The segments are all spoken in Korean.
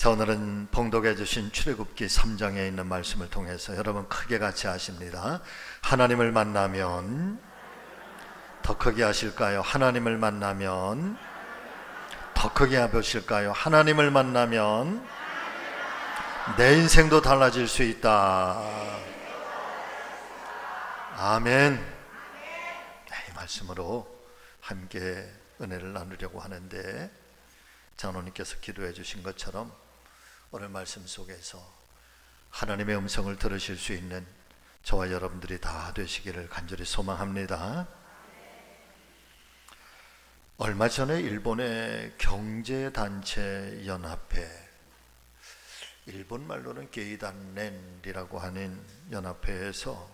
자, 오늘은 봉독해 주신 출애굽기 3장에 있는 말씀을 통해서 여러분 크게 같이 하십니다. 하나님을 만나면 더 크게 하실까요? 하나님을 만나면 더 크게 해보실까요? 하나님을 만나면 내 인생도 달라질 수 있다. 아멘. 이 말씀으로 함께 은혜를 나누려고 하는데, 장로님께서 기도해 주신 것처럼 오늘 말씀 속에서 하나님의 음성을 들으실 수 있는 저와 여러분들이 다 되시기를 간절히 소망합니다. 얼마 전에 일본의 경제단체 연합회, 일본 말로는 게이단렌이라고 하는 연합회에서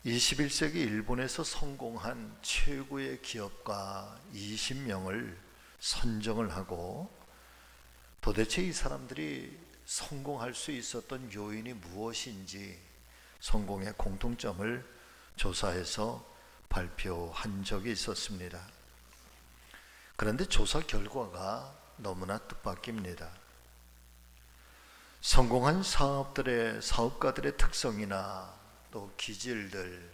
21세기 일본에서 성공한 최고의 기업가 20명을 선정을 하고, 도대체 이 사람들이 성공할 수 있었던 요인이 무엇인지 성공의 공통점을 조사해서 발표한 적이 있었습니다. 그런데 조사 결과가 너무나 뜻밖입니다. 성공한 사업가들의 특성이나 또 기질들,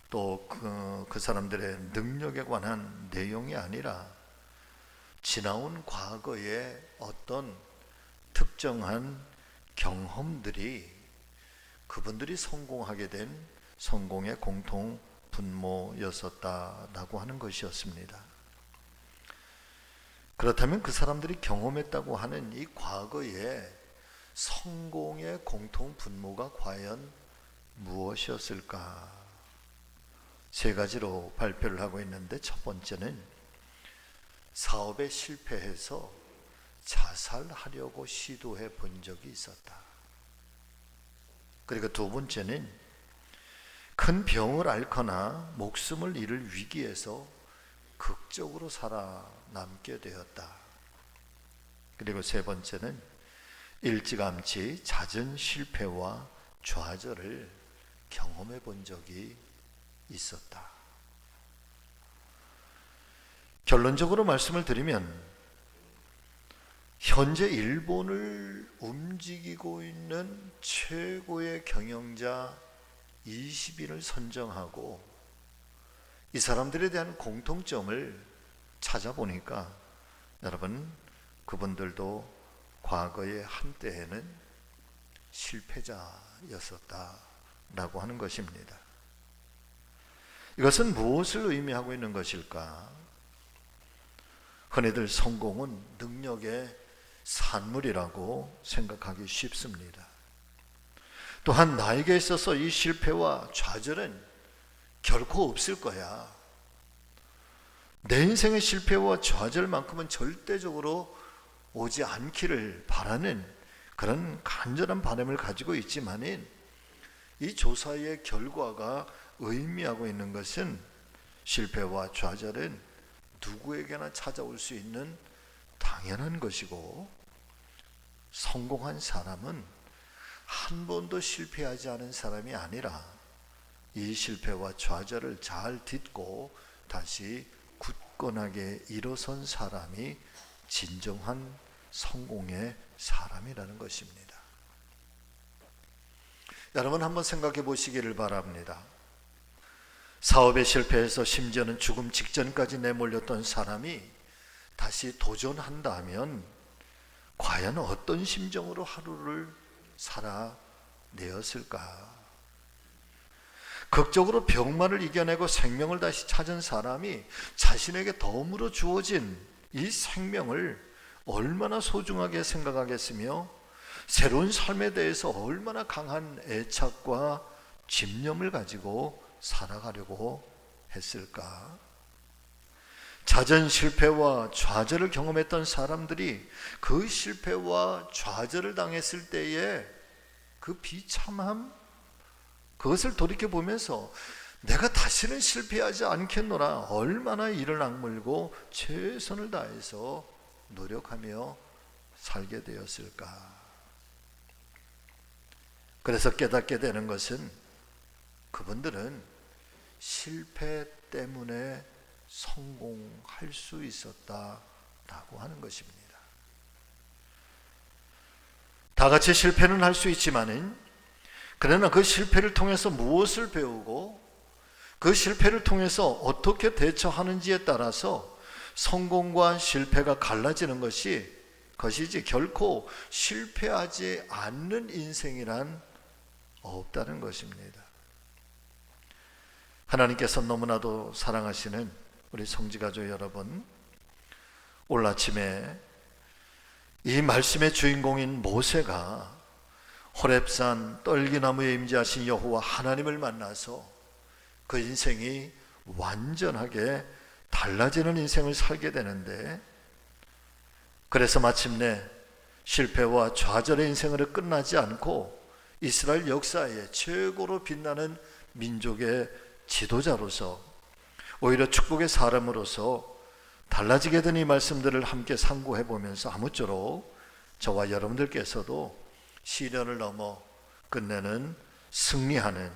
또 그 사람들의 능력에 관한 내용이 아니라 지나온 과거의 어떤 특정한 경험들이 그분들이 성공하게 된 성공의 공통 분모였었다라고 하는 것이었습니다. 그렇다면 그 사람들이 경험했다고 하는 이 과거의 성공의 공통 분모가 과연 무엇이었을까? 세 가지로 발표를 하고 있는데, 첫 번째는 사업에 실패해서 자살하려고 시도해 본 적이 있었다. 그리고 두 번째는 큰 병을 앓거나 목숨을 잃을 위기에서 극적으로 살아남게 되었다. 그리고 세 번째는 일찌감치 잦은 실패와 좌절을 경험해 본 적이 있었다. 결론적으로 말씀을 드리면, 현재 일본을 움직이고 있는 최고의 경영자 20인을 선정하고 이 사람들에 대한 공통점을 찾아보니까, 여러분, 그분들도 과거의 한때에는 실패자였었다라고 하는 것입니다. 이것은 무엇을 의미하고 있는 것일까? 흔히들 성공은 능력의 산물이라고 생각하기 쉽습니다. 또한 나에게 있어서 이 실패와 좌절은 결코 없을 거야. 내 인생의 실패와 좌절만큼은 절대적으로 오지 않기를 바라는 그런 간절한 바람을 가지고 있지만은, 이 조사의 결과가 의미하고 있는 것은 실패와 좌절은 누구에게나 찾아올 수 있는 당연한 것이고, 성공한 사람은 한 번도 실패하지 않은 사람이 아니라 이 실패와 좌절을 잘 딛고 다시 굳건하게 일어선 사람이 진정한 성공의 사람이라는 것입니다. 여러분, 한번 생각해 보시기를 바랍니다. 사업에 실패해서 심지어는 죽음 직전까지 내몰렸던 사람이 다시 도전한다면 과연 어떤 심정으로 하루를 살아내었을까? 극적으로 병만을 이겨내고 생명을 다시 찾은 사람이 자신에게 덤으로 주어진 이 생명을 얼마나 소중하게 생각하겠으며, 새로운 삶에 대해서 얼마나 강한 애착과 집념을 가지고 살아가려고 했을까? 잦은 실패와 좌절을 경험했던 사람들이 그 실패와 좌절을 당했을 때의 그 비참함, 그것을 돌이켜보면서 내가 다시는 실패하지 않겠노라 얼마나 이를 악물고 최선을 다해서 노력하며 살게 되었을까? 그래서 깨닫게 되는 것은, 그분들은 실패 때문에 성공할 수 있었다라고 하는 것입니다. 다 같이 실패는 할 수 있지만은, 그러나 그 실패를 통해서 무엇을 배우고 그 실패를 통해서 어떻게 대처하는지에 따라서 성공과 실패가 갈라지는 것이지, 결코 실패하지 않는 인생이란 없다는 것입니다. 하나님께서 너무나도 사랑하시는 우리 성지가족 여러분, 오늘 아침에 이 말씀의 주인공인 모세가 호렙산 떨기나무에 임재하신 여호와 하나님을 만나서 그 인생이 완전하게 달라지는 인생을 살게 되는데, 그래서 마침내 실패와 좌절의 인생으로 끝나지 않고 이스라엘 역사의 최고로 빛나는 민족의 지도자로서, 오히려 축복의 사람으로서 달라지게 된 이 말씀들을 함께 상고해 보면서 아무쪼록 저와 여러분들께서도 시련을 넘어 끝내는 승리하는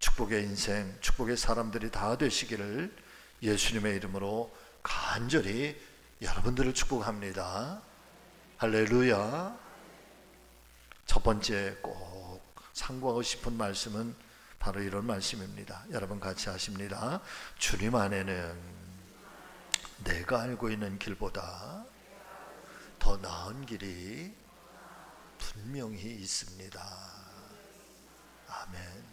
축복의 인생, 축복의 사람들이 다 되시기를 예수님의 이름으로 간절히 여러분들을 축복합니다. 할렐루야. 첫 번째 꼭 상고하고 싶은 말씀은 바로 이런 말씀입니다. 여러분 같이 하십니다. 주님 안에는 내가 알고 있는 길보다 더 나은 길이 분명히 있습니다. 아멘.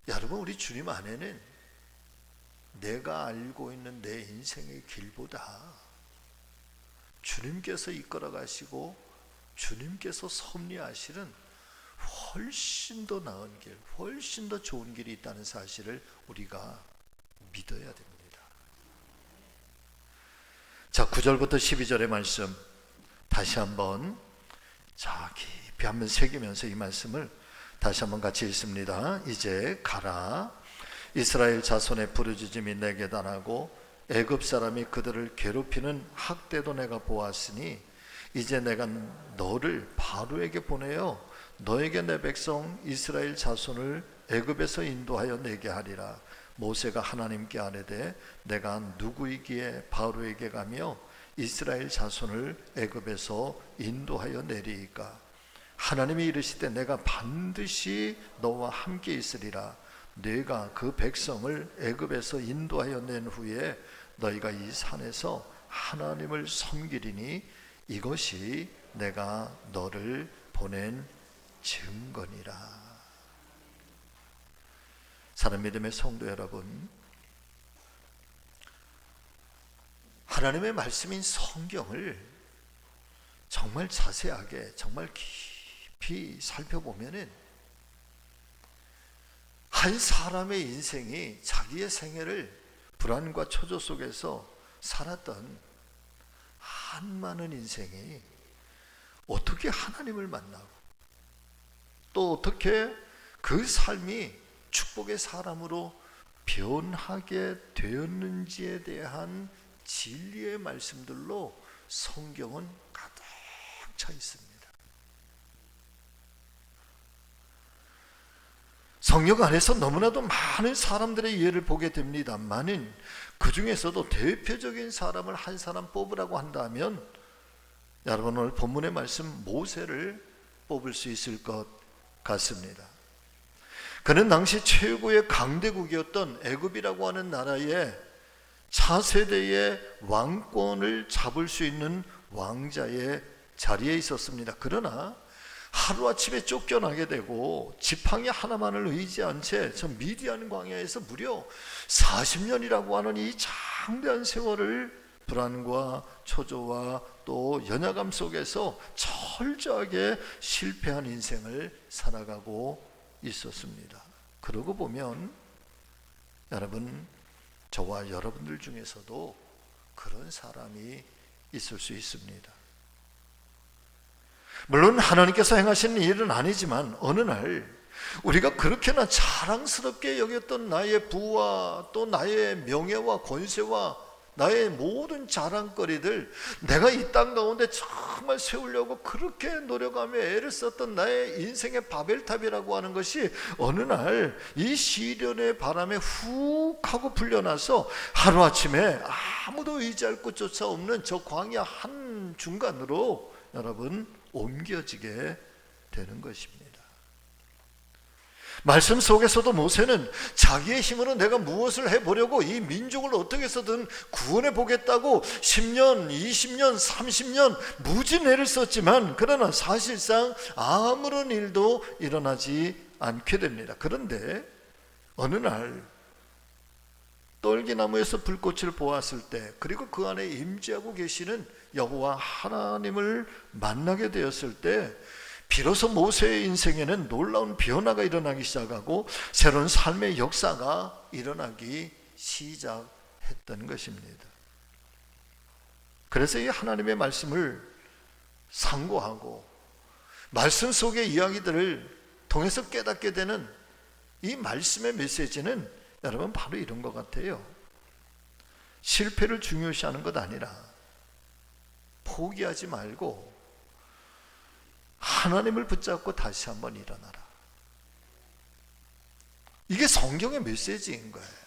여러분, 우리 주님 안에는 내가 알고 있는 내 인생의 길보다 주님께서 이끌어 가시고 주님께서 섭리하시는 훨씬 더 나은 길, 훨씬 더 좋은 길이 있다는 사실을 우리가 믿어야 됩니다. 자, 9절부터 12절의 말씀 다시 한번 깊이 한번 새기면서 이 말씀을 다시 한번 같이 읽습니다. 이제 가라. 이스라엘 자손의 부르짖음이 내게 달하고 애굽 사람이 그들을 괴롭히는 학대도 내가 보았으니 이제 내가 너를 바로에게 보내어 너에게 내 백성 이스라엘 자손을 애굽에서 인도하여 내게 하리라. 모세가 하나님께 아뢰되 내가 누구이기에 바로에게 가며 이스라엘 자손을 애굽에서 인도하여 내리이까. 하나님이 이르시되 내가 반드시 너와 함께 있으리라. 네가 그 백성을 애굽에서 인도하여 낸 후에 너희가 이 산에서 하나님을 섬기리니 이것이 내가 너를 보낸 증거니라. 사랑하는 믿음의 성도 여러분, 하나님의 말씀인 성경을 정말 자세하게, 정말 깊이 살펴보면은 한 사람의 인생이 자기의 생애를 불안과 초조 속에서 살았던 한 많은 인생이 어떻게 하나님을 만나고 또 어떻게 그 삶이 축복의 사람으로 변하게 되었는지에 대한 진리의 말씀들로 성경은 가득 차 있습니다. 성경 안에서 너무나도 많은 사람들의 예를 보게 됩니다만은 그 중에서도 대표적인 사람을 한 사람 뽑으라고 한다면 여러분 오늘 본문의 말씀 모세를 뽑을 수 있을 것 같습니다. 그는 당시 최고의 강대국이었던 애굽이라고 하는 나라의 차세대의 왕권을 잡을 수 있는 왕자의 자리에 있었습니다. 그러나 하루아침에 쫓겨나게 되고 지팡이 하나만을 의지한 채 저 미디안 광야에서 무려 40년이라고 하는 이 장대한 세월을 불안과 초조와 또 연약함 속에서 철저하게 실패한 인생을 살아가고 있었습니다. 그러고 보면 여러분, 저와 여러분들 중에서도 그런 사람이 있을 수 있습니다. 물론 하나님께서 행하시는 일은 아니지만 어느 날 우리가 그렇게나 자랑스럽게 여겼던 나의 부와 또 나의 명예와 권세와 나의 모든 자랑거리들, 내가 이 땅 가운데 정말 세우려고 그렇게 노력하며 애를 썼던 나의 인생의 바벨탑이라고 하는 것이 어느 날 이 시련의 바람에 훅 하고 불려나서 하루아침에 아무도 의지할 곳조차 없는 저 광야 한중간으로 여러분 옮겨지게 되는 것입니다. 말씀 속에서도 모세는 자기의 힘으로 내가 무엇을 해보려고 이 민족을 어떻게 해서든 구원해 보겠다고 10년, 20년, 30년 무진 애를 썼지만 그러나 사실상 아무런 일도 일어나지 않게 됩니다. 그런데 어느 날 떨기나무에서 불꽃을 보았을 때, 그리고 그 안에 임재하고 계시는 여호와 하나님을 만나게 되었을 때 비로소 모세의 인생에는 놀라운 변화가 일어나기 시작하고 새로운 삶의 역사가 일어나기 시작했던 것입니다. 그래서 이 하나님의 말씀을 상고하고 말씀 속의 이야기들을 통해서 깨닫게 되는 이 말씀의 메시지는 여러분 바로 이런 것 같아요. 실패를 중요시하는 것 아니라 포기하지 말고 하나님을 붙잡고 다시 한번 일어나라. 이게 성경의 메시지인 거예요.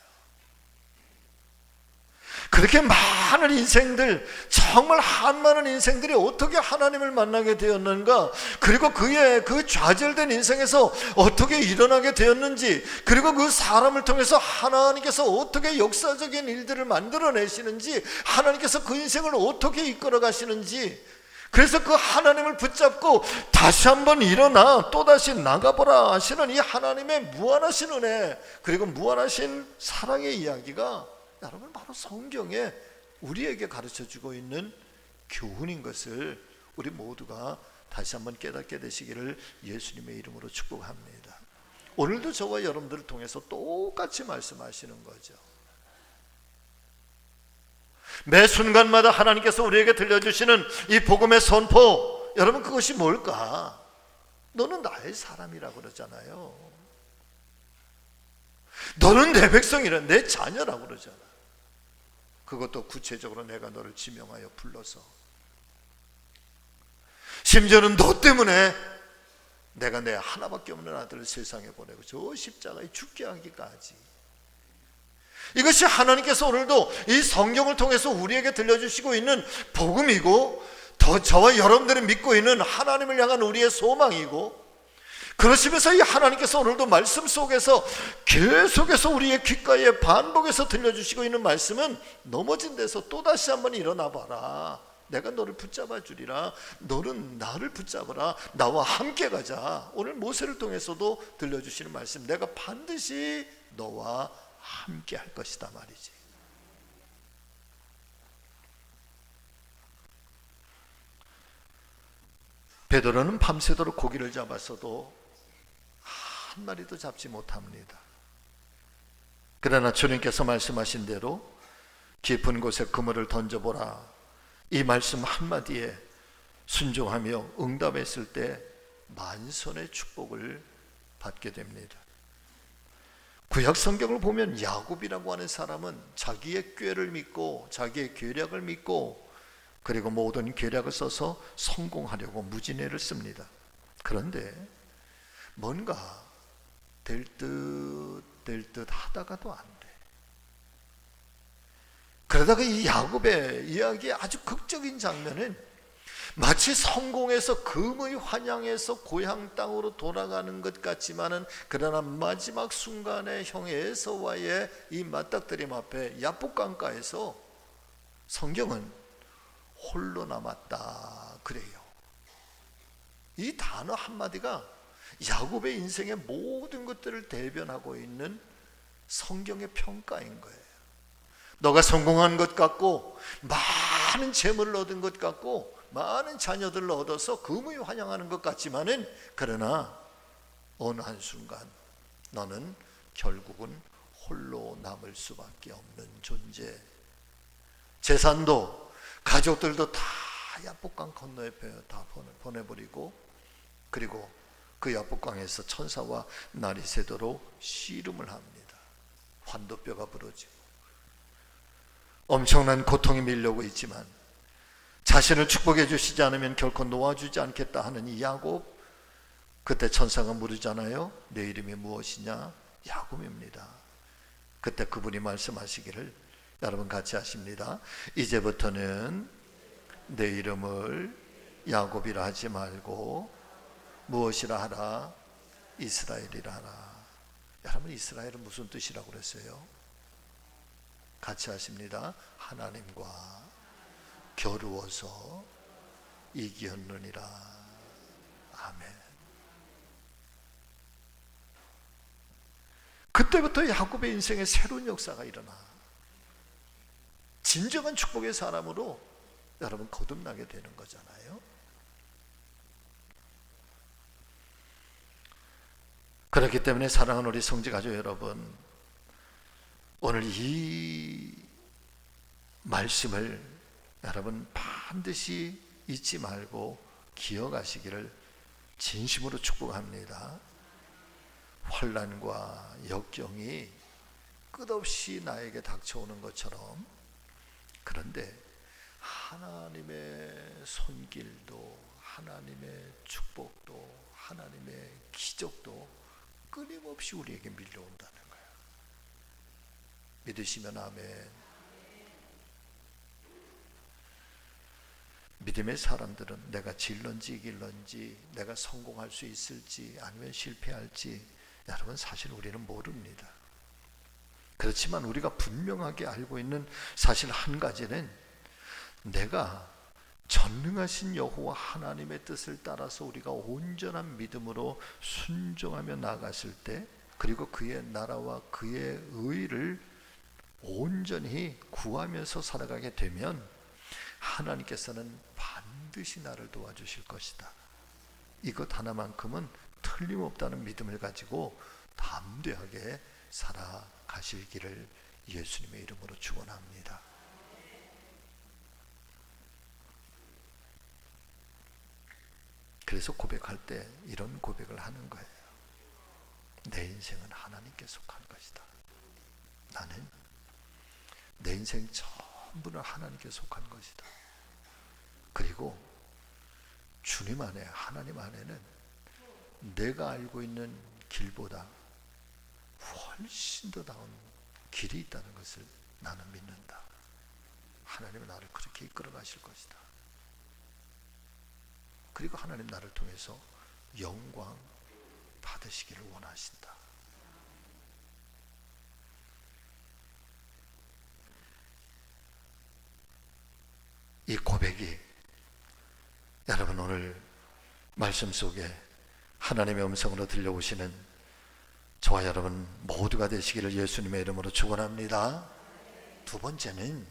그렇게 많은 인생들, 정말 한많은 인생들이 어떻게 하나님을 만나게 되었는가, 그리고 그의 그 좌절된 인생에서 어떻게 일어나게 되었는지, 그리고 그 사람을 통해서 하나님께서 어떻게 역사적인 일들을 만들어내시는지, 하나님께서 그 인생을 어떻게 이끌어 가시는지, 그래서 그 하나님을 붙잡고 다시 한번 일어나 또다시 나가보라 하시는 이 하나님의 무한하신 은혜, 그리고 무한하신 사랑의 이야기가 여러분 바로 성경에 우리에게 가르쳐주고 있는 교훈인 것을 우리 모두가 다시 한번 깨닫게 되시기를 예수님의 이름으로 축복합니다. 오늘도 저와 여러분들을 통해서 똑같이 말씀하시는 거죠. 매 순간마다 하나님께서 우리에게 들려주시는 이 복음의 선포, 여러분 그것이 뭘까? 너는 나의 사람이라고 그러잖아요. 너는 내 백성이라, 내 자녀라고 그러잖아. 그것도 구체적으로 내가 너를 지명하여 불러서, 심지어는 너 때문에 내가 내 하나밖에 없는 아들을 세상에 보내고 저 십자가에 죽게 하기까지. 이것이 하나님께서 오늘도 이 성경을 통해서 우리에게 들려주시고 있는 복음이고, 더 저와 여러분들이 믿고 있는 하나님을 향한 우리의 소망이고, 그러시면서 이 하나님께서 오늘도 말씀 속에서 계속해서 우리의 귓가에 반복해서 들려주시고 있는 말씀은, 넘어진 데서 또다시 한번 일어나 봐라. 내가 너를 붙잡아 주리라. 너는 나를 붙잡아라. 나와 함께 가자. 오늘 모세를 통해서도 들려주시는 말씀, 내가 반드시 너와 함께 할 것이다 말이지. 베드로는 밤새도록 고기를 잡았어도 한 마리도 잡지 못합니다. 그러나 주님께서 말씀하신 대로 깊은 곳에 그물을 던져보라, 이 말씀 한마디에 순종하며 응답했을 때 만선의 축복을 받게 됩니다. 구약 성경을 보면 야곱이라고 하는 사람은 자기의 꾀를 믿고 자기의 계략을 믿고, 그리고 모든 계략을 써서 성공하려고 무진애를 씁니다. 그런데 뭔가 될 듯 하다가도 안 돼. 그러다가 이 야곱의 이야기의 아주 극적인 장면은 마치 성공해서 금의 환영에서 고향 땅으로 돌아가는 것 같지만은, 그러나 마지막 순간에 형 에서와의 이 맞닥뜨림 앞에 야복강가에서 성경은 홀로 남았다 그래요. 이 단어 한마디가 야곱의 인생의 모든 것들을 대변하고 있는 성경의 평가인 거예요. 너가 성공한 것 같고, 많은 재물을 얻은 것 같고, 많은 자녀들을 얻어서 금이 환영하는 것 같지만은, 그러나 어느 한순간 너는 결국은 홀로 남을 수밖에 없는 존재. 재산도 가족들도 다 야복강 건너에 다 보내버리고, 그리고 그 야복강에서 천사와 날이 새도록 씨름을 합니다. 환도뼈가 부러지고 엄청난 고통이 밀려오고 있지만 자신을 축복해 주시지 않으면 결코 놓아주지 않겠다 하는 이 야곱, 그때 천사가 물으잖아요. 내 이름이 무엇이냐? 야곱입니다. 그때 그분이 말씀하시기를, 여러분 같이 하십니다. 이제부터는 내 이름을 야곱이라 하지 말고 무엇이라 하라? 이스라엘이라 하라. 여러분, 이스라엘은 무슨 뜻이라고 그랬어요? 같이 하십니다. 하나님과 겨루어서 이기었느니라. 아멘. 그때부터 야곱의 인생에 새로운 역사가 일어나 진정한 축복의 사람으로 여러분 거듭나게 되는 거잖아요. 그렇기 때문에 사랑하는 우리 성지가족 여러분, 오늘 이 말씀을 여러분 반드시 잊지 말고 기억하시기를 진심으로 축복합니다. 환난과 역경이 끝없이 나에게 닥쳐오는 것처럼, 그런데 하나님의 손길도, 하나님의 축복도, 하나님의 기적도 끊임없이 우리에게 밀려온다는 거예요. 믿으시면 아멘. 믿음의 사람들은 내가 질런지 이길런지, 내가 성공할 수 있을지 아니면 실패할지 여러분 사실 우리는 모릅니다. 그렇지만 우리가 분명하게 알고 있는 사실 한 가지는, 내가 전능하신 여호와 하나님의 뜻을 따라서 우리가 온전한 믿음으로 순종하며 나아갔을 때, 그리고 그의 나라와 그의 의를 온전히 구하면서 살아가게 되면 하나님께서는 반드시 나를 도와주실 것이다. 이것 하나만큼은 틀림없다는 믿음을 가지고 담대하게 살아가시기를 예수님의 이름으로 축원합니다. 그래서 고백할 때 이런 고백을 하는 거예요. 내 인생은 하나님께 속한 것이다. 나는 내 인생 전부는 하나님께 속한 것이다. 그리고 주님 안에, 하나님 안에는 내가 알고 있는 길보다 훨씬 더 나은 길이 있다는 것을 나는 믿는다. 하나님은 나를 그렇게 이끌어 가실 것이다. 그리고 하나님 나를 통해서 영광 받으시기를 원하신다. 이 고백이 여러분 오늘 말씀 속에 하나님의 음성으로 들려오시는 저와 여러분 모두가 되시기를 예수님의 이름으로 축원합니다. 두 번째는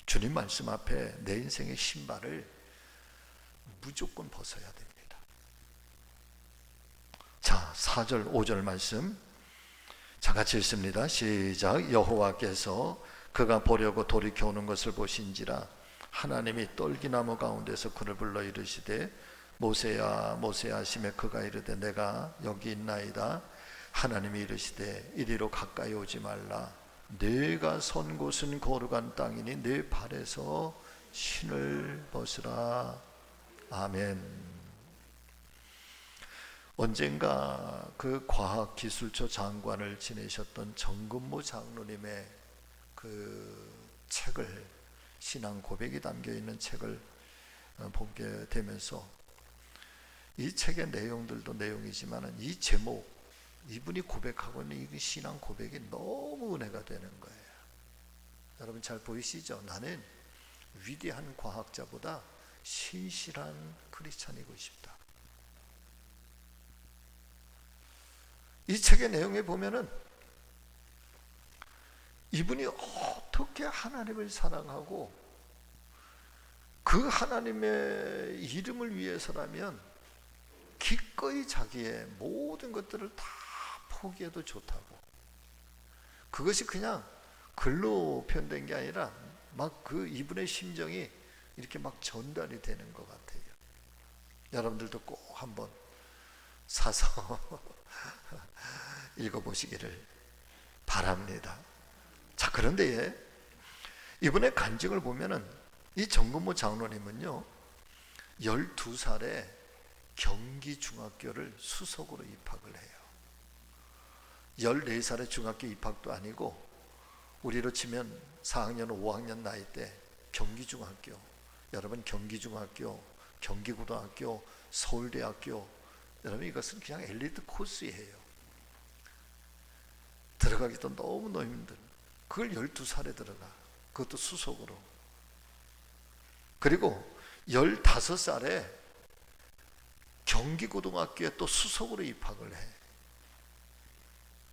주님 말씀 앞에 내 인생의 신발을 무조건 벗어야 됩니다. 자, 4절 5절 말씀 자, 같이 읽습니다. 시작. 여호와께서 그가 보려고 돌이켜 오는 것을 보신지라 하나님이 떨기나무 가운데서 그를 불러 이르시되 모세야 모세야 하시매 그가 이르되 내가 여기 있나이다. 하나님이 이르시되 이리로 가까이 오지 말라. 네가 선 곳은 거룩한 땅이니 네 발에서 신을 벗으라. 아멘. 언젠가 그 과학기술처 장관을 지내셨던 정근모 장로님의 그 책을, 신앙 고백이 담겨 있는 책을 보게 되면서 이 책의 내용들도 내용이지만 이 제목, 이분이 고백하고 있는 이 신앙 고백이 너무 은혜가 되는 거예요. 여러분 잘 보이시죠? 나는 위대한 과학자보다 신실한 크리스찬이고 싶다. 이 책의 내용에 보면은 이분이 어떻게 하나님을 사랑하고 그 하나님의 이름을 위해서라면 기꺼이 자기의 모든 것들을 다 포기해도 좋다고, 그것이 그냥 글로 표현된 게 아니라 막 그 이분의 심정이 이렇게 막 전달이 되는 것 같아요. 여러분들도 꼭 한번 사서 읽어보시기를 바랍니다. 자, 그런데 이분의 간증을 보면은 이 정근모 장로님은요 12살에 경기중학교를 수석으로 입학을 해요. 14살에 중학교 입학도 아니고 우리로 치면 4학년 5학년 나이 때 경기중학교, 여러분 경기중학교 경기고등학교, 서울대학교, 여러분 이것은 그냥 엘리트 코스예요. 들어가기도 너무너무 힘든, 그걸 12살에 들어가, 그것도 수석으로. 그리고 15살에 경기고등학교에 또 수석으로 입학을 해.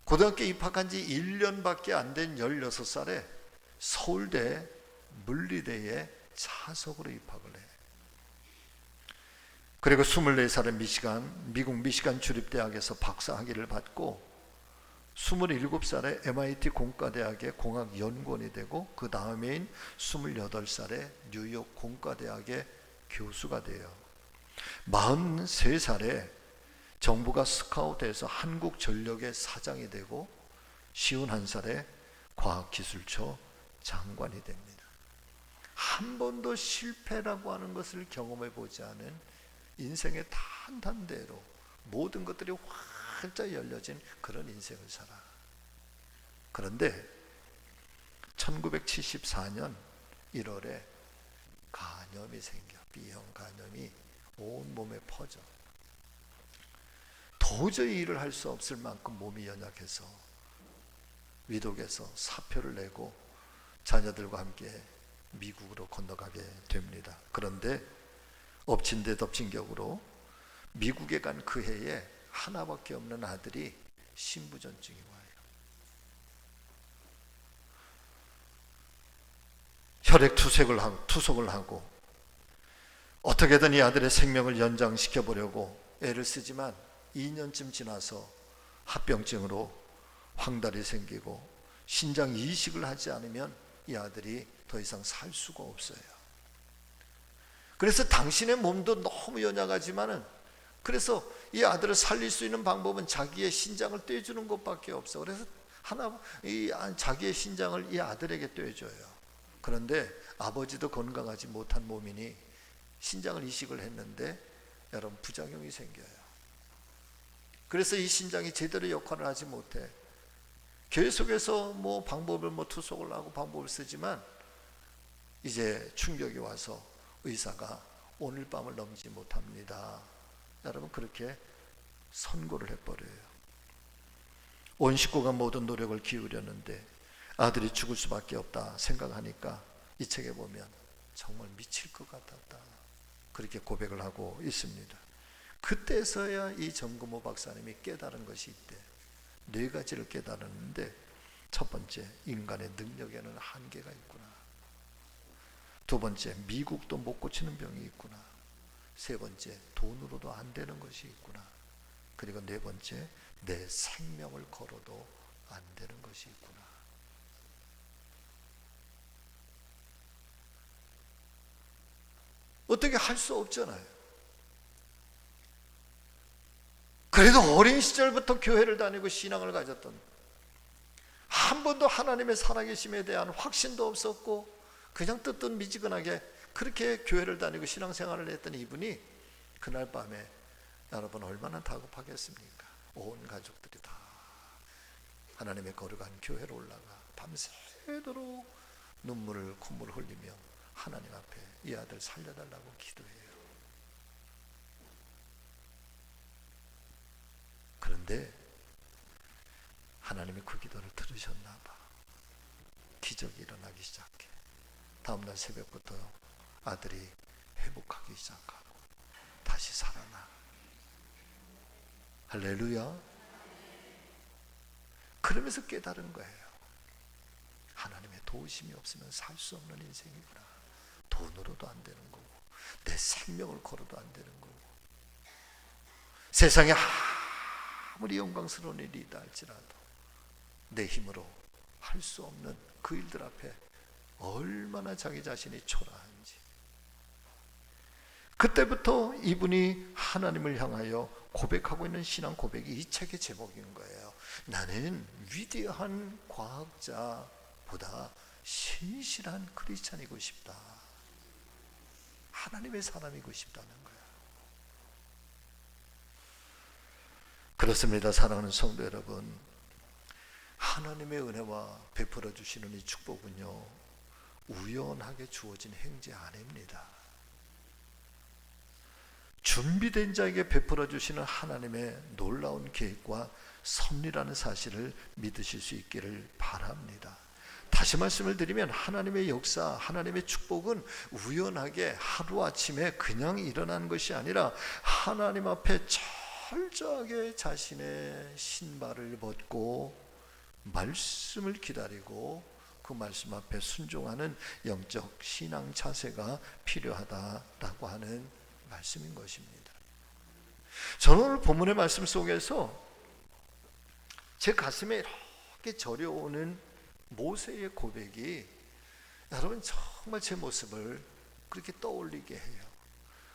고등학교 입학한 지 1년밖에 안 된 16살에 서울대 물리대에 차석으로 입학을 해. 그리고 24살에 미국 미시간 주립대학에서 박사학위를 받고 27살에 MIT 공과대학의 공학연구원이 되고 그 다음에인 28살에 뉴욕 공과대학의 교수가 돼요. 43살에 정부가 스카우트해서 한국전력의 사장이 되고 51살에 과학기술처 장관이 됩니다. 한 번도 실패라고 하는 것을 경험해 보지 않은 인생의 탄탄대로 모든 것들이 활짝 열려진 그런 인생을 살아. 그런데 1974년 1월에 간염이 생겨. B형 간염이 온몸에 퍼져. 도저히 일을 할 수 없을 만큼 몸이 연약해서 위독에서 사표를 내고 자녀들과 함께 미국으로 건너가게 됩니다. 그런데 엎친 데 덮친 격으로 미국에 간 그 해에 하나밖에 없는 아들이 신부전증이 와요. 혈액 투석을 하고 어떻게든 이 아들의 생명을 연장시켜 보려고 애를 쓰지만 2년쯤 지나서 합병증으로 황달이 생기고 신장 이식을 하지 않으면 이 아들이 더 이상 살 수가 없어요. 그래서 당신의 몸도 너무 연약하지만은, 그래서 이 아들을 살릴 수 있는 방법은 자기의 신장을 떼주는 것밖에 없어. 그래서 자기의 신장을 이 아들에게 떼줘요. 그런데 아버지도 건강하지 못한 몸이니 신장을 이식을 했는데 여러분 부작용이 생겨요. 그래서 이 신장이 제대로 역할을 하지 못해. 계속해서 방법을 투석을 하고 방법을 쓰지만 이제 충격이 와서 의사가 오늘 밤을 넘지 못합니다. 여러분 그렇게 선고를 해버려요. 온 식구가 모든 노력을 기울였는데 아들이 죽을 수밖에 없다 생각하니까 이 책에 보면 정말 미칠 것 같았다, 그렇게 고백을 하고 있습니다. 그때서야 이 정금호 박사님이 깨달은 것이 있대. 4가지를 깨달았는데, 첫 번째, 인간의 능력에는 한계가 있구나. 두 번째, 미국도 못 고치는 병이 있구나. 세 번째, 돈으로도 안 되는 것이 있구나. 그리고 네 번째, 내 생명을 걸어도 안 되는 것이 있구나. 어떻게 할 수 없잖아요. 그래도 어린 시절부터 교회를 다니고 신앙을 가졌던, 한 번도 하나님의 살아계심에 대한 확신도 없었고 그냥 뜨뜻미지근하게 그렇게 교회를 다니고 신앙생활을 했던 이분이 그날 밤에 여러분 얼마나 다급하겠습니까? 온 가족들이 다 하나님의 거룩한 교회로 올라가 밤새도록 눈물을 콧물을 흘리며 하나님 앞에 이 아들 살려달라고 기도해요. 그런데 하나님이 그 기도를 들으셨나 봐. 기적이 일어나기 시작해. 다음날 새벽부터 아들이 회복하기 시작하고 다시 살아나. 할렐루야. 그러면서 깨달은 거예요. 하나님의 도우심이 없으면 살 수 없는 인생이구나. 돈으로도 안 되는 거고 내 생명을 걸어도 안 되는 거고, 세상에 아무리 영광스러운 일이 있다 할지라도 내 힘으로 할 수 없는 그 일들 앞에 얼마나 자기 자신이 초라한지. 그때부터 이분이 하나님을 향하여 고백하고 있는 신앙 고백이 이 책의 제목인 거예요. 나는 위대한 과학자보다 신실한 크리스찬이고 싶다. 하나님의 사람이고 싶다는 거예요. 그렇습니다. 사랑하는 성도 여러분, 하나님의 은혜와 베풀어 주시는 이 축복은요 우연하게 주어진 행제 아닙니다. 준비된 자에게 베풀어 주시는 하나님의 놀라운 계획과 섭리라는 사실을 믿으실 수 있기를 바랍니다. 다시 말씀을 드리면 하나님의 역사, 하나님의 축복은 우연하게 하루아침에 그냥 일어나는 것이 아니라 하나님 앞에 철저하게 자신의 신발을 벗고 말씀을 기다리고 그 말씀 앞에 순종하는 영적 신앙 자세가 필요하다라고 하는 말씀인 것입니다. 저는 오늘 본문의 말씀 속에서 제 가슴에 이렇게 저려오는 모세의 고백이 여러분 정말 제 모습을 그렇게 떠올리게 해요.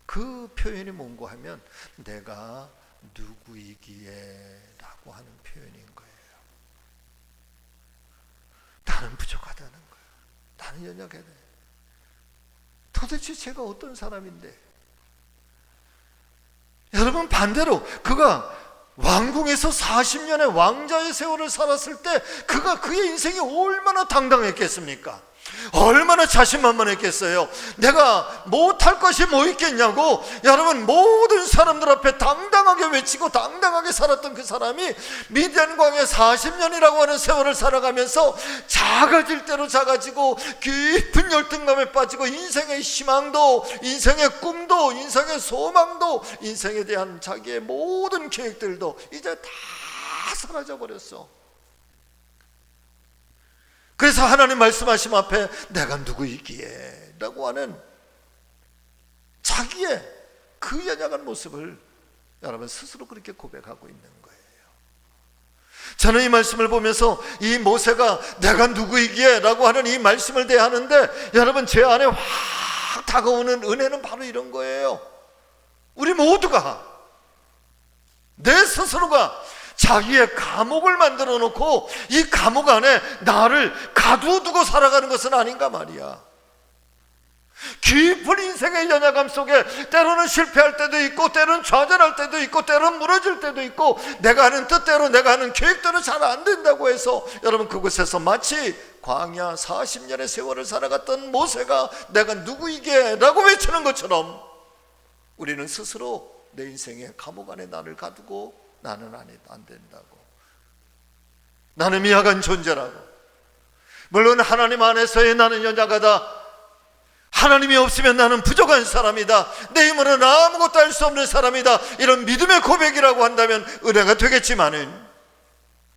그 표현이 뭔고 하면 내가 누구이기에 라고 하는 표현인 거예요. 나는 부족하다는 거예요. 나는 연약하다. 도대체 제가 어떤 사람인데? 여러분 반대로 그가 왕궁에서 40년의 왕자의 세월을 살았을 때 그가 그의 인생이 얼마나 당당했겠습니까? 얼마나 자신만만했겠어요. 내가 못할 것이 뭐 있겠냐고 여러분 모든 사람들 앞에 당당하게 외치고 당당하게 살았던 그 사람이 미디안 광야에 40년이라고 하는 세월을 살아가면서 작아질 대로 작아지고 깊은 열등감에 빠지고 인생의 희망도 인생의 꿈도 인생의 소망도 인생에 대한 자기의 모든 계획들도 이제 다 사라져버렸어. 그래서 하나님 말씀하심 앞에 내가 누구이기에 라고 하는 자기의 그 연약한 모습을 여러분 스스로 그렇게 고백하고 있는 거예요. 저는 이 말씀을 보면서 이 모세가 내가 누구이기에 라고 하는 이 말씀을 대하는데 여러분 제 안에 확 다가오는 은혜는 바로 이런 거예요. 우리 모두가 내 스스로가 자기의 감옥을 만들어 놓고 이 감옥 안에 나를 가두어두고 살아가는 것은 아닌가 말이야. 깊은 인생의 연약함 속에 때로는 실패할 때도 있고 때로는 좌절할 때도 있고 때로는 무너질 때도 있고 내가 하는 뜻대로 내가 하는 계획대로 잘 안 된다고 해서 여러분 그곳에서 마치 광야 40년의 세월을 살아갔던 모세가 내가 누구이게 라고 외치는 것처럼 우리는 스스로 내 인생의 감옥 안에 나를 가두고 나는 안 된다고, 나는 미약한 존재라고, 물론 하나님 안에서의 나는 연약하다, 하나님이 없으면 나는 부족한 사람이다, 내 힘으로는 아무것도 할 수 없는 사람이다, 이런 믿음의 고백이라고 한다면 은혜가 되겠지만은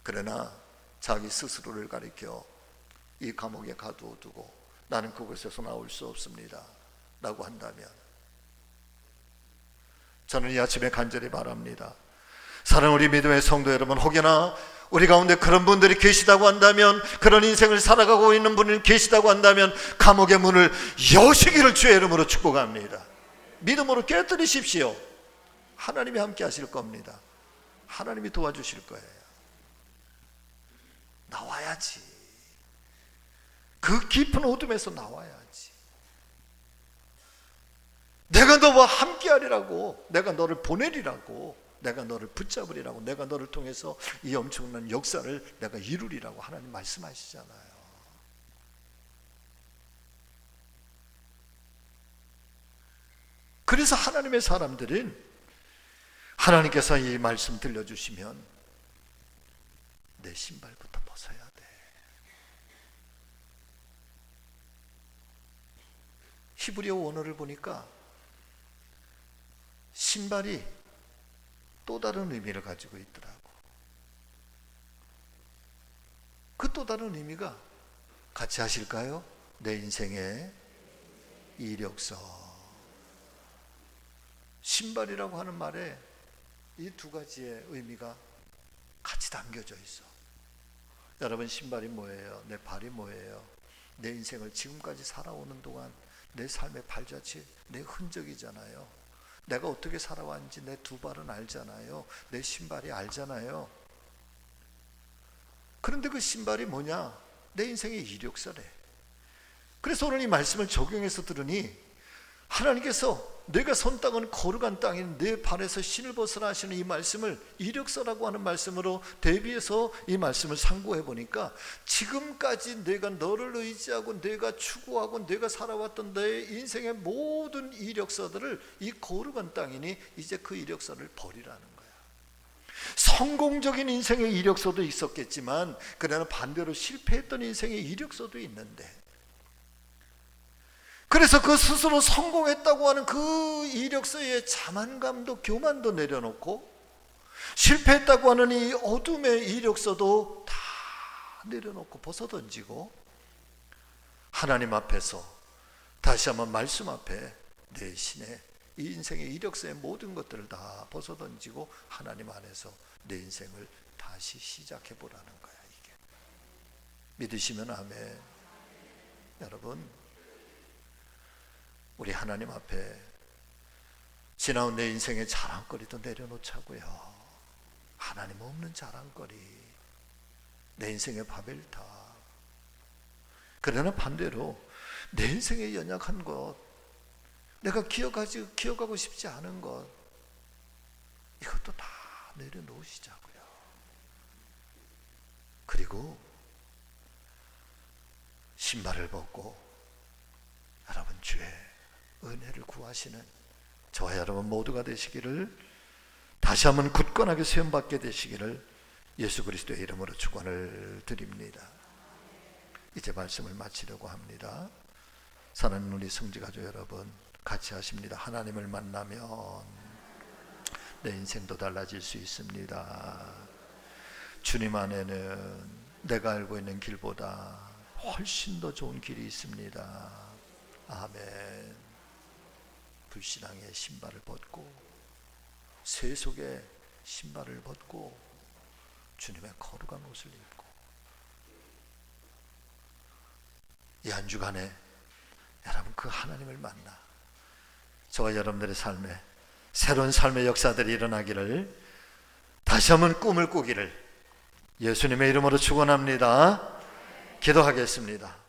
그러나 자기 스스로를 가리켜 이 감옥에 가두어두고 나는 그곳에서 나올 수 없습니다 라고 한다면 저는 이 아침에 간절히 바랍니다. 사랑하는 우리 믿음의 성도 여러분, 혹여나 우리 가운데 그런 분들이 계시다고 한다면, 그런 인생을 살아가고 있는 분이 계시다고 한다면 감옥의 문을 여시기를 주의 이름으로 축복합니다. 믿음으로 깨뜨리십시오. 하나님이 함께 하실 겁니다. 하나님이 도와주실 거예요. 나와야지. 그 깊은 어둠에서 나와야지. 내가 너와 함께 하리라고, 내가 너를 보내리라고, 내가 너를 붙잡으리라고, 내가 너를 통해서 이 엄청난 역사를 내가 이루리라고 하나님 말씀하시잖아요. 그래서 하나님의 사람들은 하나님께서 이 말씀 들려주시면 내 신발부터 벗어야 돼. 히브리어 원어를 보니까 신발이 또 다른 의미를 가지고 있더라고. 그 또 다른 의미가 같이 하실까요? 내 인생의 이력서. 신발이라고 하는 말에 이 두 가지의 의미가 같이 담겨져 있어. 여러분 신발이 뭐예요? 내 발이 뭐예요? 내 인생을 지금까지 살아오는 동안 내 삶의 발자취, 내 흔적이잖아요. 내가 어떻게 살아왔는지 내 두 발은 알잖아요. 내 신발이 알잖아요. 그런데 그 신발이 뭐냐? 내 인생의 이력서래. 그래서 오늘 이 말씀을 적용해서 들으니 하나님께서 내가 선 땅은 거룩한 땅인 내 발에서 신을 벗으라 하시는 이 말씀을 이력서라고 하는 말씀으로 대비해서 이 말씀을 상고해 보니까 지금까지 내가 너를 의지하고 내가 추구하고 내가 살아왔던 내 인생의 모든 이력서들을 이 거룩한 땅이니 이제 그 이력서를 버리라는 거야. 성공적인 인생의 이력서도 있었겠지만 그러나 반대로 실패했던 인생의 이력서도 있는데, 그래서 그 스스로 성공했다고 하는 그 이력서에 자만감도 교만도 내려놓고 실패했다고 하는 이 어둠의 이력서도 다 내려놓고 벗어던지고 하나님 앞에서 다시 한번 말씀 앞에 내 신의 이 인생의 이력서의 모든 것들을 다 벗어던지고 하나님 안에서 내 인생을 다시 시작해 보라는 거야. 이게 믿으시면 아멘. 여러분, 우리 하나님 앞에 지나온 내 인생의 자랑거리도 내려놓자고요. 하나님 없는 자랑거리, 내 인생의 바벨탑. 그러나 반대로 내 인생의 연약한 것, 내가 기억하고 싶지 않은 것, 이것도 다 내려놓으시자고요. 그리고 신발을 벗고 여러분 주의 은혜를 구하시는 저와 여러분 모두가 되시기를, 다시 한번 굳건하게 수험받게 되시기를 예수 그리스도의 이름으로 축원을 드립니다. 이제 말씀을 마치려고 합니다. 사랑하는 우리 성지가족 여러분, 같이 하십니다. 하나님을 만나면 내 인생도 달라질 수 있습니다. 주님 안에는 내가 알고 있는 길보다 훨씬 더 좋은 길이 있습니다. 아멘. 불신앙의 신발을 벗고 세속의 신발을 벗고 주님의 거룩한 옷을 입고 이 한 주간에 여러분 그 하나님을 만나 저와 여러분들의 삶에 새로운 삶의 역사들이 일어나기를, 다시 한번 꿈을 꾸기를 예수님의 이름으로 축원합니다. 기도하겠습니다.